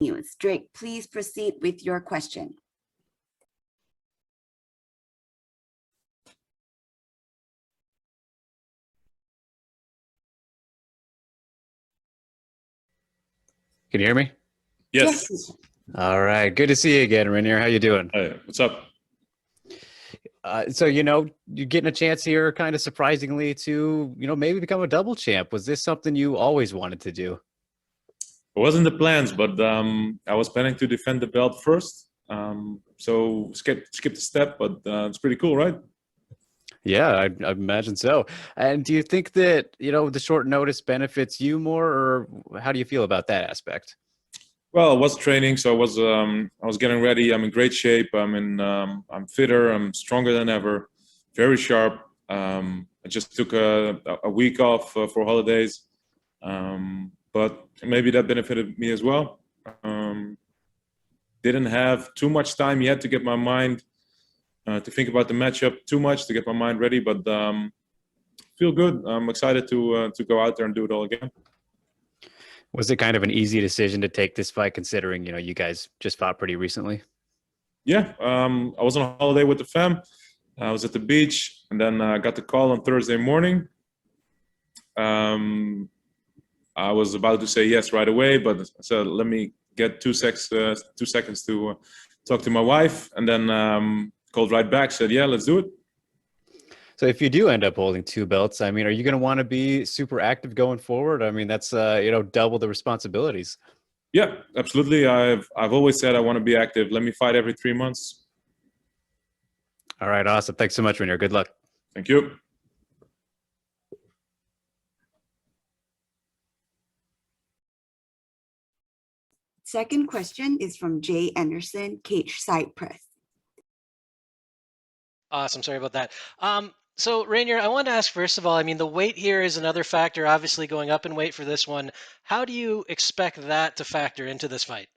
News. Drake, please proceed with your question. Can you hear me? Yes. All right. Good to see you again, Reinier. How you doing? Hey, what's up? So, you're getting a chance here, kind of surprisingly, to, maybe become a double champ. Was this something you always wanted to do? It wasn't the plans, but I was planning to defend the belt first. So skipped a step, but it's pretty cool, right? Yeah, I imagine so. And do you think that, the short notice benefits you more, or how do you feel about that aspect? Well, I was training, so I was getting ready. I'm in great shape. I'm fitter. I'm stronger than ever. Very sharp. I just took a week off for holidays, but maybe that benefited me as well. Didn't have too much time yet to get my mind to think about the matchup too much to get my mind ready, but feel good. I'm excited to go out there and do it all again. Was it kind of an easy decision to take this fight, considering you guys just fought pretty recently? Yeah, I was on a holiday with the fam. I was at the beach, and then I got the call on Thursday morning. I was about to say yes right away, but I said, let me get 2 seconds to talk to my wife, and then called right back, said, yeah, let's do it. So if you do end up holding 2 belts, are you going to want to be super active going forward? That's, double the responsibilities. Yeah, absolutely. I've always said I want to be active. Let me fight every 3 months. All right. Awesome. Thanks so much, Reinier. Good luck. Thank you. Second question is from Jay Anderson, Cage Side Press. Awesome. Sorry about that. So Reinier, I wanted to ask, first of all, the weight here is another factor, obviously going up in weight for this one. How do you expect that to factor into this fight?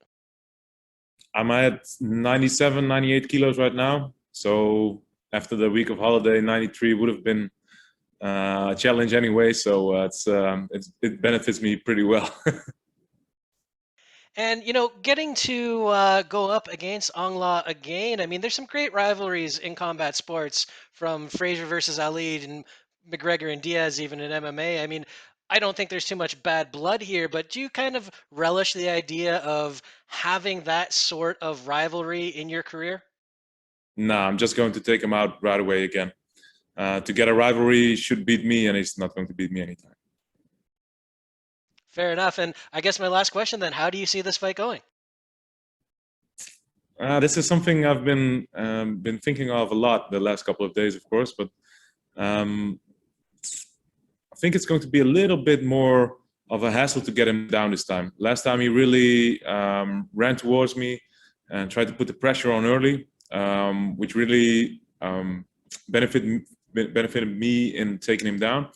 I'm at 97, 98 kilos right now. So after the week of holiday, 93 would have been a challenge anyway. So it benefits me pretty well. And, getting to go up against Aung La again, there's some great rivalries in combat sports, from Frazier versus Ali and McGregor and Diaz, even in MMA. I don't think there's too much bad blood here, but do you kind of relish the idea of having that sort of rivalry in your career? No, I'm just going to take him out right away again. To get a rivalry, he should beat me, and he's not going to beat me anytime. Fair enough. And I guess my last question then, how do you see this fight going? This is something I've been thinking of a lot the last couple of days, of course, but I think it's going to be a little bit more of a hassle to get him down this time. Last time he really ran towards me and tried to put the pressure on early, which really benefited me in taking him down.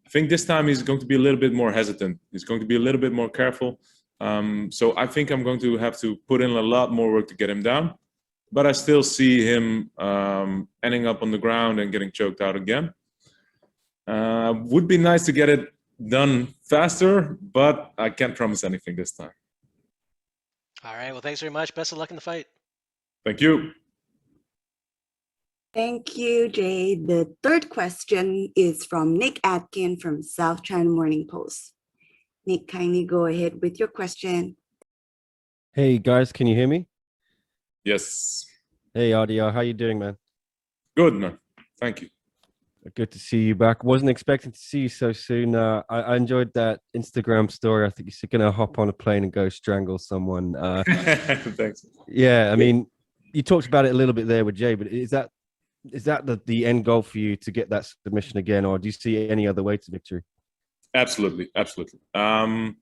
I think this time he's going to be a little bit more hesitant. He's going to be a little bit more careful. So I think I'm going to have to put in a lot more work to get him down. But I still see him ending up on the ground and getting choked out again. Would be nice to get it done faster, but I can't promise anything this time. All right. Well, thanks very much. Best of luck in the fight. Thank you. Thank you, Jay. The third question is from Nick Atkin from South China Morning Post. Nick, kindly go ahead with your question. Hey guys, can you hear me? Yes. Hey RDR, how you doing, man? Good, man. Thank you. Good to see you back. Wasn't expecting to see you so soon. I enjoyed that Instagram story. I think you're gonna hop on a plane and go strangle someone. Thanks. Yeah, you talked about it a little bit there with Jay, but is that the end goal for you, to get that submission again, or do you see any other way to victory? Absolutely. I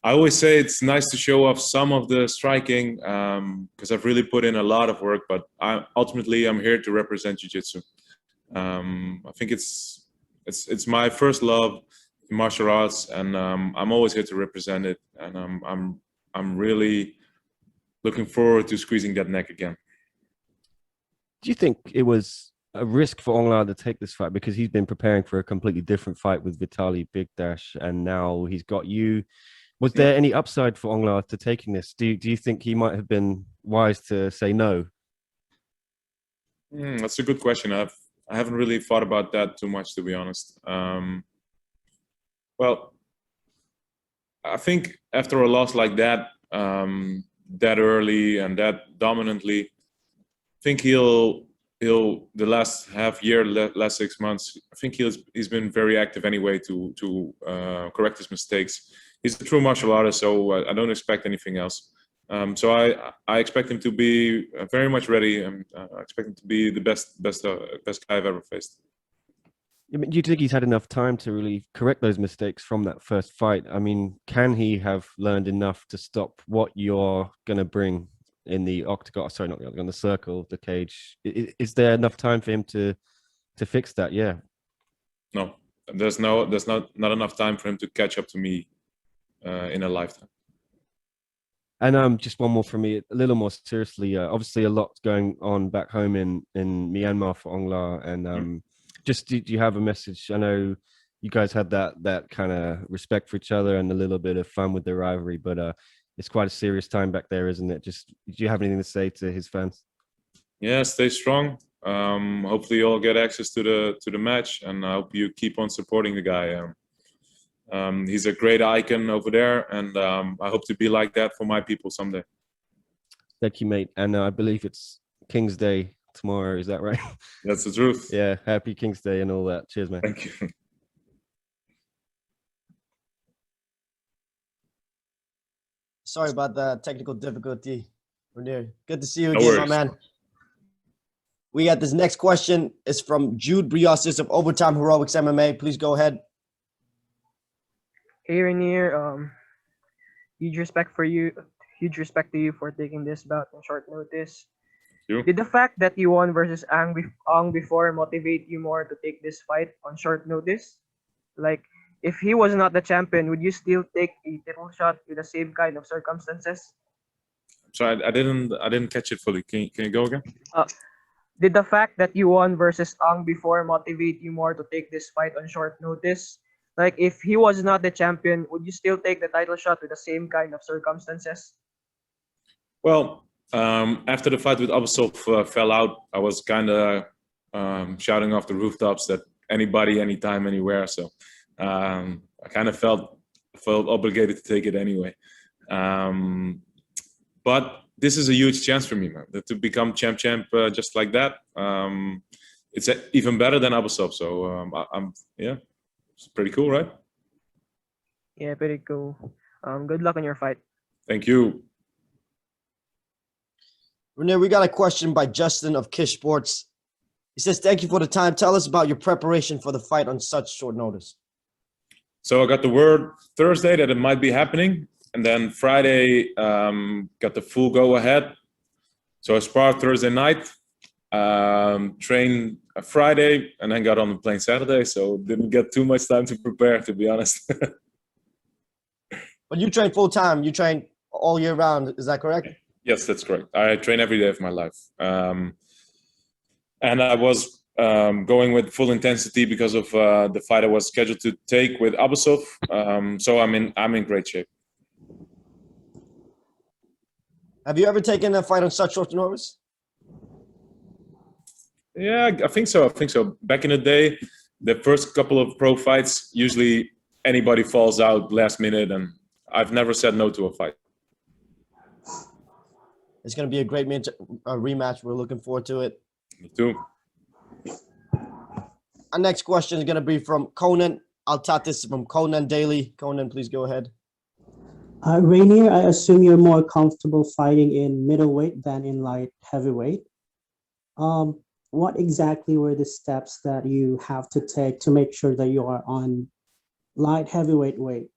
always say it's nice to show off some of the striking because I've really put in a lot of work, but ultimately I'm here to represent jiu-jitsu. I think it's my first love in martial arts, and I'm always here to represent it, and I'm really looking forward to squeezing that neck again. Do you think it was a risk for Aung La to take this fight, because he's been preparing for a completely different fight with Vitaly Bigdash, and now he's got you? Was there any upside for Aung La to taking this? Do you think he might have been wise to say no? That's a good question. I haven't really thought about that too much, to be honest. Well, I think after a loss like that, that early and that dominantly, I think he'll the last half year, last 6 months, I think he's been very active anyway to correct his mistakes. He's a true martial artist, so I don't expect anything else. So I expect him to be very much ready, and I expect him to be the best guy I've ever faced. Do you think he's had enough time to really correct those mistakes from that first fight? I mean, can he have learned enough to stop what you're going to bring in the octagon? Sorry, not the octagon, the circle, the cage. Is there enough time for him to fix that? Yeah. No, there's not enough time for him to catch up to me in a lifetime. And just one more from me, a little more seriously. Obviously, a lot going on back home in Myanmar for Aung La, and just do you have a message? I know you guys had that kind of respect for each other and a little bit of fun with the rivalry, but it's quite a serious time back there, isn't it? Just do you have anything to say to his fans? Yeah, stay strong. Hopefully, you'll get access to the match, and I hope you keep on supporting the guy. He's a great icon over there, and I hope to be like that for my people someday. Thank you, mate. And I believe it's King's Day tomorrow. Is that right? That's the truth. Yeah. Happy King's Day and all that. Cheers, man. Thank you. Sorry about the technical difficulty. Reinier, good to see you No again, my worries. man. We got this next question. It's from Jude Briosis of Overtime Heroics MMA. Please go ahead. Hey Reinier, huge respect to you for taking this bout on short notice. You? Did the fact that you won versus Aung before motivate you more to take this fight on short notice? Like, if he was not the champion, would you still take a title shot with the same kind of circumstances? Sorry, I didn't catch it fully. Can you go again? Did the fact that you won versus Aung before motivate you more to take this fight on short notice? Like, if he was not the champion, would you still take the title shot with the same kind of circumstances? Well, after the fight with Abasov fell out, I was kind of shouting off the rooftops that anybody, anytime, anywhere. So I kind of felt obligated to take it anyway. But this is a huge chance for me, man, to become champ just like that. It's even better than Abasov. So yeah, it's pretty cool, right? Yeah, pretty cool. Good luck on your fight. Thank you. Reinier, we got a question by Justin of Kish Sports. He says, thank you for the time. Tell us about your preparation for the fight on such short notice. So I got the word Thursday that it might be happening. And then Friday, got the full go ahead. So I sparred Thursday night, trained Friday, and then got on the plane Saturday. So didn't get too much time to prepare, to be honest. But you train full time. You train all year round. Is that correct? Yes, that's correct. I train every day of my life. And I was going with full intensity because of the fight I was scheduled to take with Abasov. So I'm in great shape. Have you ever taken a fight on such short notice? Yeah, I think so. Back in the day, the first couple of pro fights, usually anybody falls out last minute, and I've never said no to a fight. It's going to be a great rematch. We're looking forward to it. Me too. Our next question is going to be from Conan Altatis from Conan Daily. Conan, please go ahead. Reinier, I assume you're more comfortable fighting in middleweight than in light heavyweight. What exactly were the steps that you have to take to make sure that you are on light heavyweight weight?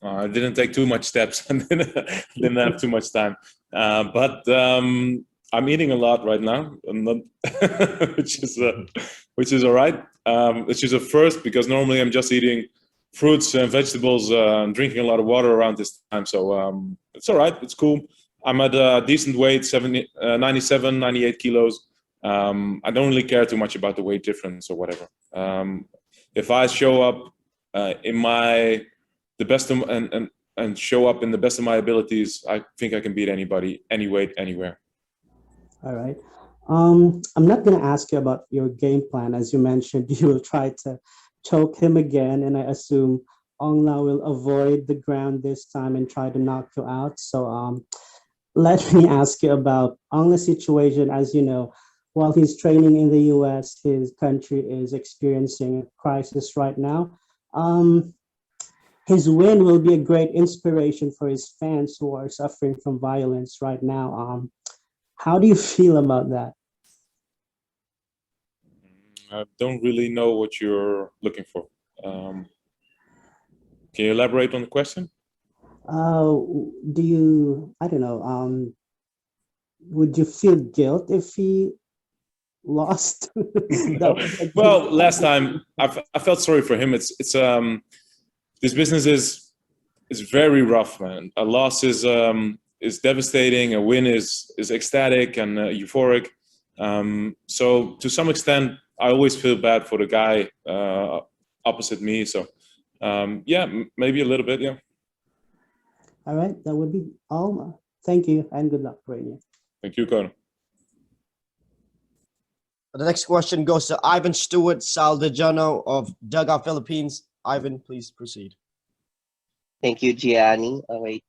I didn't take too much steps and didn't have too much time. But I'm eating a lot right now, which is all right. Which is a first because normally I'm just eating fruits and vegetables and drinking a lot of water around this time. So it's all right. It's cool. I'm at a decent weight, 97, 98 kilos. I don't really care too much about the weight difference or whatever. If I show up in my the best of, and show up in the best of my abilities, I think I can beat anybody, any weight, anywhere. All right. I'm not going to ask you about your game plan. As you mentioned, you will try to choke him again, and I assume Aung La will avoid the ground this time and try to knock you out. So let me ask you about Aung La's situation. As you know, while he's training in the US, his country is experiencing a crisis right now. His win will be a great inspiration for his fans who are suffering from violence right now. How do you feel about that? I don't really know what you're looking for. Can you elaborate on the question? Do you, I don't know, would you feel guilt if he lost? Well, last time I felt sorry for him. It's this business is very rough, man. A loss is devastating. A win is ecstatic and euphoric. So to some extent, I always feel bad for the guy opposite me. So yeah, maybe a little bit, yeah. All right, that would be all. Thank you and good luck, Reinier. Thank you, Conor. The next question goes to Ivan Stewart Saldejano of Dugout Philippines. Ivan, please proceed. Thank you, Gianni. All right.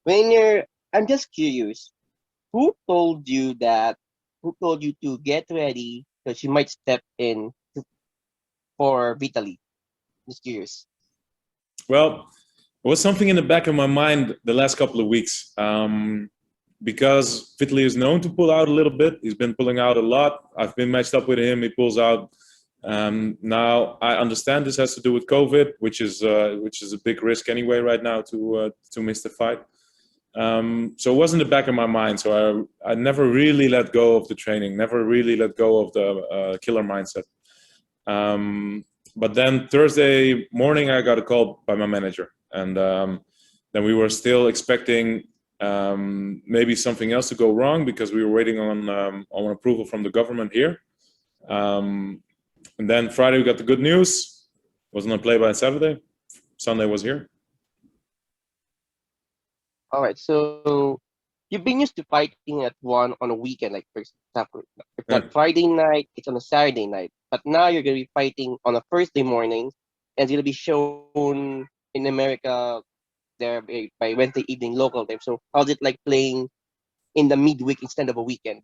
Reinier, I'm just curious. Who told you to get ready because you might step in for Vitaly? Just curious. Well, it was something in the back of my mind the last couple of weeks. Because Vitaly is known to pull out a little bit. He's been pulling out a lot. I've been matched up with him. He pulls out. Now I understand this has to do with COVID, which is a big risk anyway right now to miss the fight. So it was in the back of my mind. So I never really let go of the training. Never really let go of the killer mindset. But then Thursday morning, I got a call by my manager, and then we were still expecting maybe something else to go wrong because we were waiting on approval from the government here. And then Friday we got the good news. Wasn't on play by Saturday. Sunday was here. All right. So you've been used to fighting at one on a weekend, like for example, it's on Friday night, it's on a Saturday night. But now you're gonna be fighting on a Thursday morning, and it's gonna be shown in America there by Wednesday evening local time. So how's it like playing in the midweek instead of a weekend?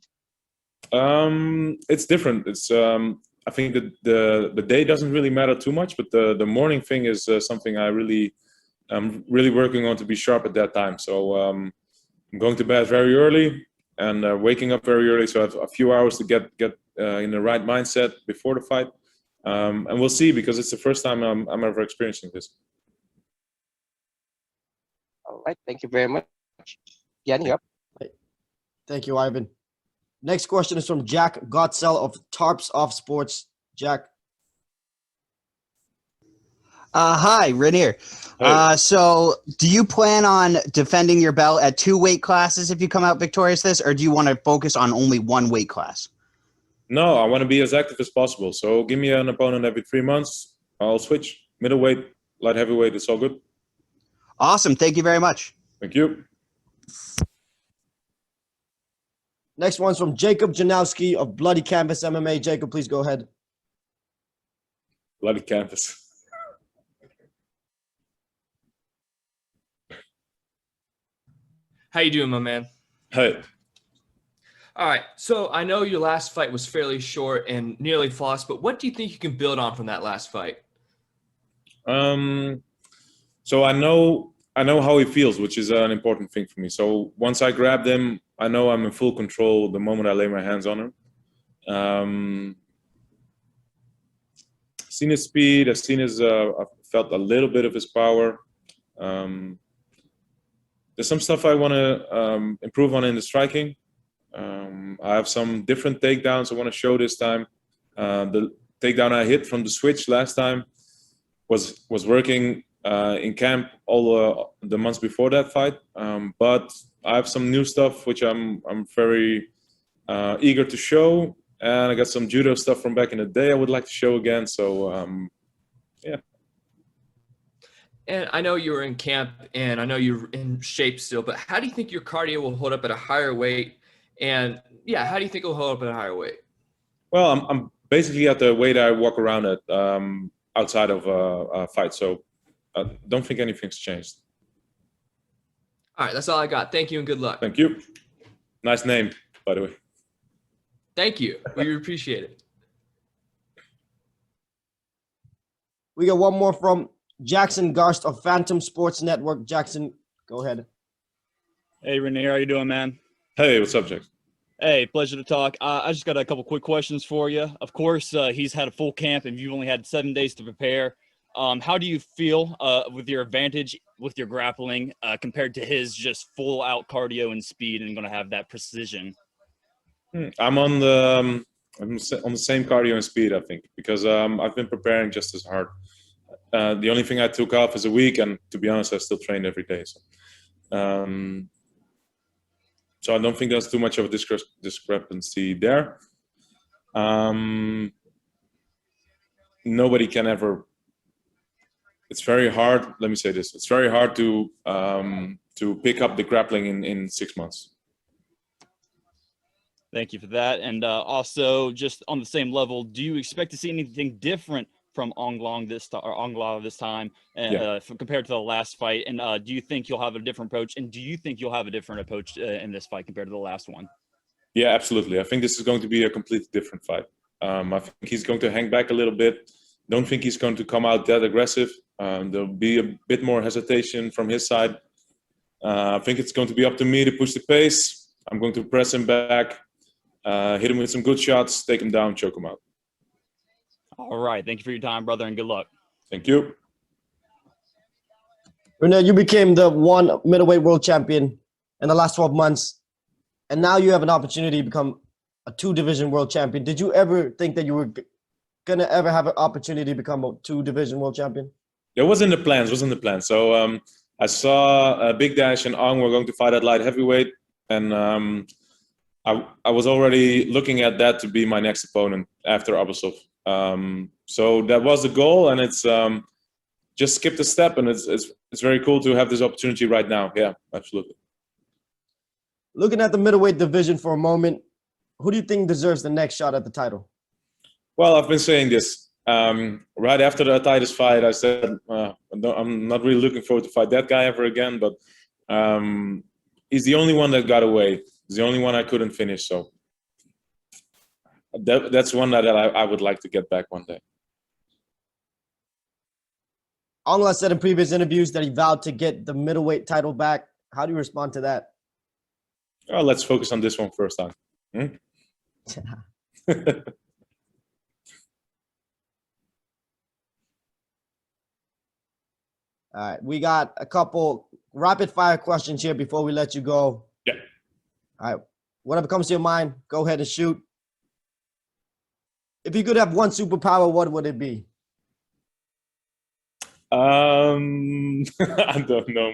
It's different. It's I think that the day doesn't really matter too much, but the morning thing is something I'm really working on to be sharp at that time. So I'm going to bed very early and waking up very early, so I have a few hours to get in the right mindset before the fight. And we'll see, because it's the first time I'm ever experiencing this. All right, thank you very much. Yanni, up. Thank you, Ivan. Next question is from Jack Gottsell of Tarps Off Sports. Jack. Hi, Reinier. Hey. So do you plan on defending your belt at 2 weight classes if you come out victorious this, or do you want to focus on only 1 weight class? No, I want to be as active as possible. So give me an opponent every 3 months. I'll switch. Middleweight, light heavyweight, it's all good. Awesome. Thank you very much. Thank you. Next one's from Jacob Janowski of Bloody Canvas MMA. Jacob, please go ahead. Bloody canvas. How you doing, my man? Hey. All right, so I know your last fight was fairly short and nearly flawless, but what do you think you can build on from that last fight? So I know how he feels, which is an important thing for me. So once I grabbed him, I know I'm in full control the moment I lay my hands on him. Seen his speed. I've felt a little bit of his power. There's some stuff I want to improve on in the striking. I have some different takedowns I want to show this time. The takedown I hit from the switch last time was working in camp all the months before that fight. But I have some new stuff which I'm very eager to show, and I got some judo stuff from back in the day I would like to show again. So yeah. And I know you were in camp and I know you're in shape still, but how do you think your cardio will hold up at a higher weight? And yeah, how do you think it'll hold up at a higher weight? Well, I'm basically at the weight I walk around at outside of a fight, so I don't think anything's changed. All right, that's all I got. Thank you and good luck. Thank you. Nice name, by the way. Thank you. We appreciate it. We got one more from Jackson Garst of Phantom Sports Network. Jackson, go ahead. Hey, Reinier, how you doing, man? Hey, what's up, Jackson? Hey, pleasure to talk. I just got a couple quick questions for you. Of course, he's had a full camp and you've only had 7 days to prepare. How do you feel with your advantage with your grappling compared to his just full out cardio and speed and going to have that precision? I'm on the same cardio and speed, I think, because I've been preparing just as hard. The only thing I took off is a week, and to be honest, I still trained every day. So I don't think there's too much of a discrepancy there. Nobody can ever. It's very hard. Let me say this: it's very hard to pick up the grappling in 6 months. Thank you for that. And also, just on the same level, do you expect to see anything different from Aung La this time compared to the last fight? And do you think you'll have a different approach? And do you think you'll have a different approach in this fight compared to the last one? Yeah, absolutely. I think this is going to be a completely different fight. I think he's going to hang back a little bit. Don't think he's going to come out that aggressive. There'll be a bit more hesitation from his side. I think it's going to be up to me to push the pace. I'm going to press him back, hit him with some good shots, take him down, choke him out. All right. Thank you for your time, brother, and good luck. Thank you. Reinier, you became the one middleweight world champion in the last 12 months, and now you have an opportunity to become a 2-division world champion. Did you ever think that you were going to ever have an opportunity to become a 2-division world champion? It wasn't the plans. So I saw Big Dash and Aung were going to fight at light heavyweight, and I was already looking at that to be my next opponent after Abasov. So that was the goal, and it's just skipped a step, and it's very cool to have this opportunity right now. Yeah, absolutely. Looking at the middleweight division for a moment, who do you think deserves the next shot at the title? Well, I've been saying this. Right after the Titus fight, I said, I'm not really looking forward to fight that guy ever again, but he's the only one that got away. He's the only one I couldn't finish, so that's one that I would like to get back one day. Aung La said in previous interviews that he vowed to get the middleweight title back. How do you respond to that? Oh, let's focus on this one first time. All right, we got a couple rapid fire questions here before we let you go. Yeah. All right, whatever comes to your mind, go ahead and shoot. If you could have one superpower, what would it be? I don't know,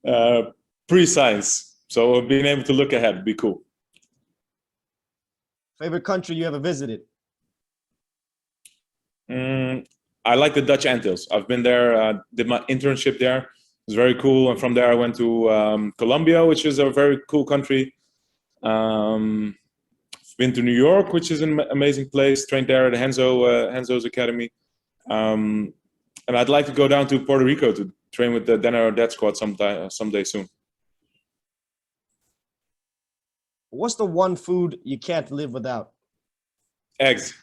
man. Pre-science. So being able to look ahead would be cool. Favorite country you ever visited? I like the Dutch Antilles. I've been there, did my internship there. It was very cool. And from there, I went to Colombia, which is a very cool country. Been to New York, which is an amazing place. Trained there at Henzo's Academy. And I'd like to go down to Puerto Rico to train with the Denner Dead Squad someday soon. What's the one food you can't live without? Eggs.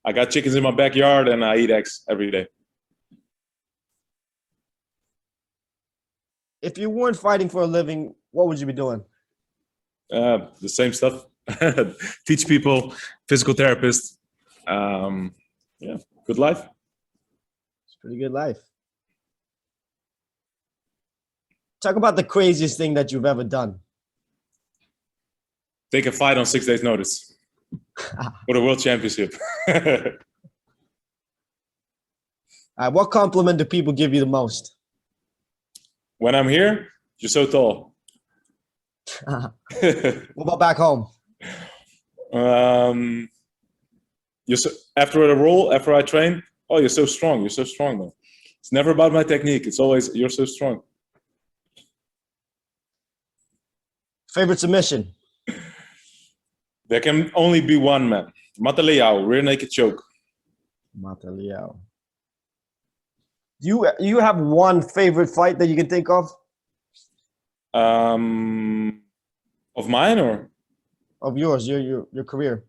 I got chickens in my backyard and I eat eggs every day. If you weren't fighting for a living, what would you be doing? The same stuff. Teach people, physical therapist. Yeah, good life. It's a pretty good life. Talk about the craziest thing that you've ever done. Take a fight on 6 days' notice for the World Championship. What compliment do people give you the most? When I'm here, you're so tall. What about back home? You're so, after a roll, after I train, oh, you're so strong. You're so strong, man. It's never about my technique. It's always, you're so strong. Favorite submission? There can only be one, man. Mata Leao, rear naked choke. Mata Leao. You have one favorite fight that you can think of? Of mine or? Of yours, your career.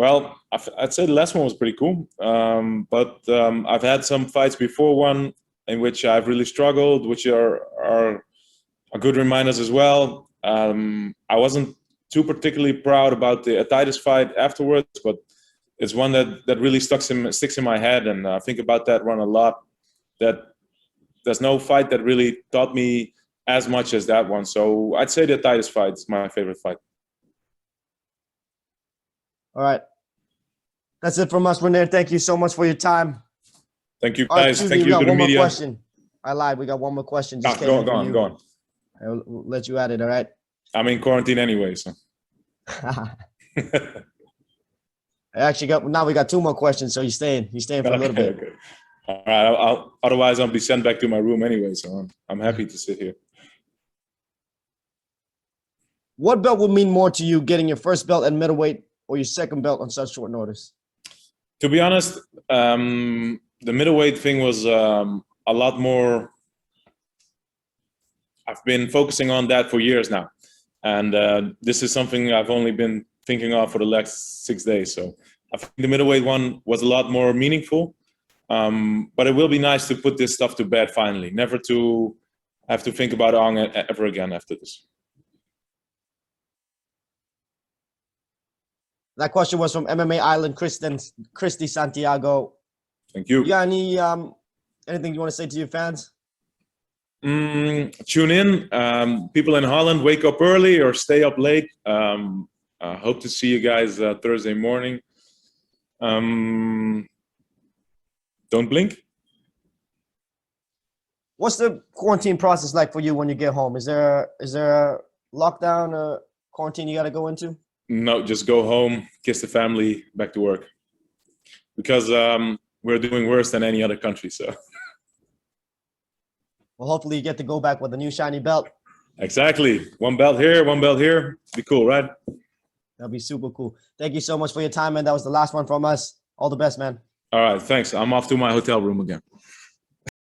Well, I'd say the last one was pretty cool. But I've had some fights before one in which I've really struggled, which are good reminders as well. I wasn't too particularly proud about the Titus fight afterwards, but it's one that really sticks in my head, and I think about that one a lot. That there's no fight that really taught me as much as that one. So I'd say the Titus fight is my favorite fight. All right. That's it from us, Reinier. Thank you so much for your time. Thank you, guys. Thank you to the one media. More question. I lied. We got one more question. Just Go on. I'll let you at it, all right? I'm in quarantine anyway, so. Now we got two more questions, so he's staying for a little bit. Okay. All right. Otherwise, I'll be sent back to my room anyway, so I'm happy to sit here. What belt would mean more to you, getting your first belt at middleweight or your second belt on such short notice? To be honest, the middleweight thing was a lot more. I've been focusing on that for years now. And this is something I've only been thinking of for the last 6 days. So I think the middleweight one was a lot more meaningful. But it will be nice to put this stuff to bed finally. Never to have to think about Aung ever again after this. That question was from MMA Island, Christy Santiago. Thank you. You got anything you want to say to your fans? Tune in. People in Holland, wake up early or stay up late. Hope to see you guys Thursday morning. Don't blink. What's the quarantine process like for you when you get home? Is there a lockdown or quarantine you got to go into? No, just go home, kiss the family, back to work. Because we're doing worse than any other country, so. Well, hopefully you get to go back with a new shiny belt. Exactly. One belt here, one belt here. Be cool, right? That'd be super cool. Thank you so much for your time, man. That was the last one from us. All the best, man. All right, thanks. I'm off to my hotel room again.